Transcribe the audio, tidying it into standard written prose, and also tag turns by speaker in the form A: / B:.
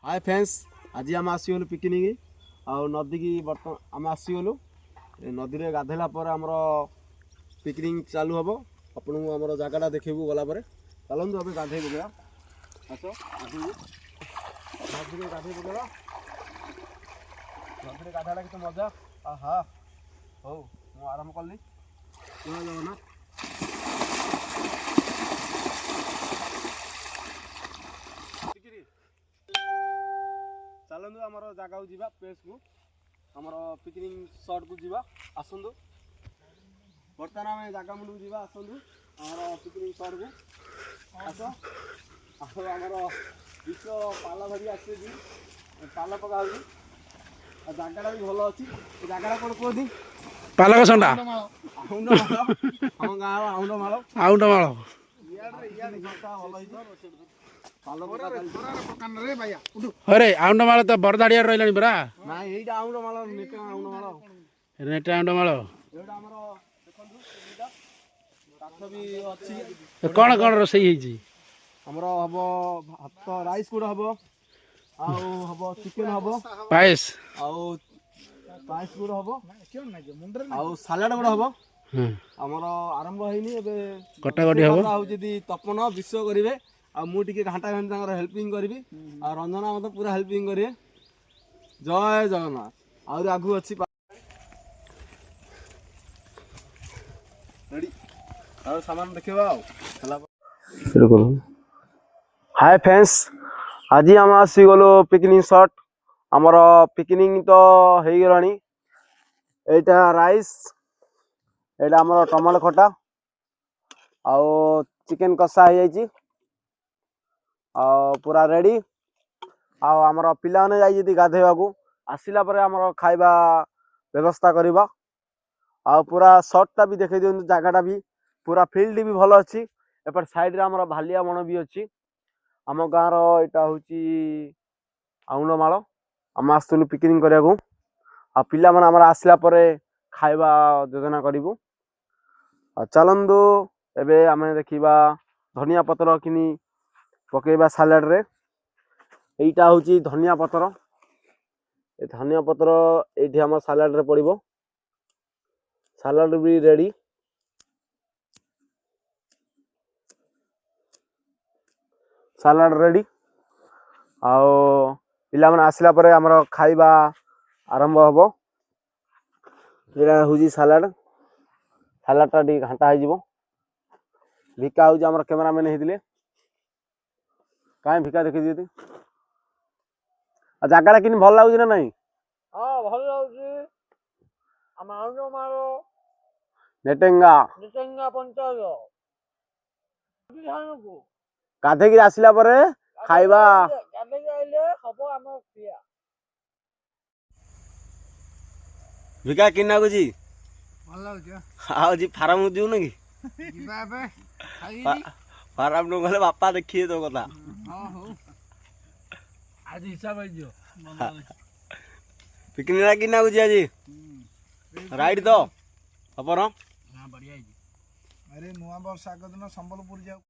A: hi friends आज आम आसीगलु picnic नदी की बर्तमान आम आसीगलु नदी में गाधेला पर आमर पिकनिक चालू हम आपन को आमर जगटा देखू गला चलतु अभी गाधे पकड़ा आस नदी में गाधे पकड़ा नदी में गाधा केते मजा आहा हो मु आरंभ कली जय जगन्नाथ चलतु आमर जगह को जीवा प्लेस को आमर पिकनिक स्पॉट को जीवा आसतु बर्तमान आम जगह मुंड को जीवा आसतु आमर पिकनिक स्पॉट को आस आमर विश्व पाल धरी आसे पाल पका जगटा भी भल अच्छी जगटा कौन कहती
B: पालक संडा
A: आउंड माल आम गाँव आउंड माल
B: अरे आउंड माल तो बरदाड़िया रही परा
A: ना ये आउंड माल नेटा आउंड माल
B: नेट आउंड माल कौन कौन रोसई
A: हमर हबो भात राइस गुड़ हबो आउ हबो चिकन हबो
B: पायस
A: आउ पायस गुड़ हबो आउ सलाड गुड़ हबो हमर आरंभ हैनी एबे
B: कटाकटी हबो
A: आउ जदी तपन विश्व करिवे आ मु टिके घंटा घंटा तांकर हेल्पिंग करबी आ रंजना मत पूरा हेल्पिंग करिए जय जगन्नाथ आउ आगु अछि रेडी आउ सामान देखिबा हला हाय फ्रेंड्स आज आम आसीगलु पिकनिक स्पॉट आमर पिकनिक तो हो गलानी एटा राइस एटा आमर टमाटो खटा आउ चिकन कषा हो जाइए पूरा रेडी आमर पिला ने जाई गाधेवा को आसिला परे आमर खाइबा व्यवस्था करबा आ पूरा शॉटटा भी देखे दियंतु जगहटा भी पूरा फील्ड भी भल अच्छी एपट साइड रे आमर भालिया बण भी अच्छी आम गाँव रहा हूँ आउंडमाल आम आसलु पिकनिक करने आ पिला माने आमर आसला परे खाइबा योजना करूँ चलतु एबे आम देखा धनिया पतर किनी पकेबा सालाड रे एटा हूँ धनिया पतर ए धनिया पतर ये आम सालाड रे पड़िबो सालाड भी रेडी सालाड रेडी आओ पिला माने आसला परे हमर खाइबा आरंभ हबो एरा हुजी सालाड सालाडटा डी घंटा हो जिवो भिका हूँ हमर कैमरामैन हेदिले काई भिका देखि दियति आ जगहटा किन भल लागु ना नहीं
C: हां भल लागु हम आउनो मारो
A: नेटेंगा
C: पंचायत बिहान को
A: गाधे की आसला परे खाइबा
C: गाधे आइले हबो हम पिया
A: भिका किन्ना को जी
C: भल लागु
A: आ जी फार्म दिउ न की
C: जिबा बे खाई
A: फार्म न गले बापा देखिए तो कथा
C: हां हो आज हिसाब है जो
A: पिकनिक किन्ना को जी आज राइड तो अपन
C: हां बढ़िया है अरे नुआ वर्ष आगो दिन संबलपुर जाऊ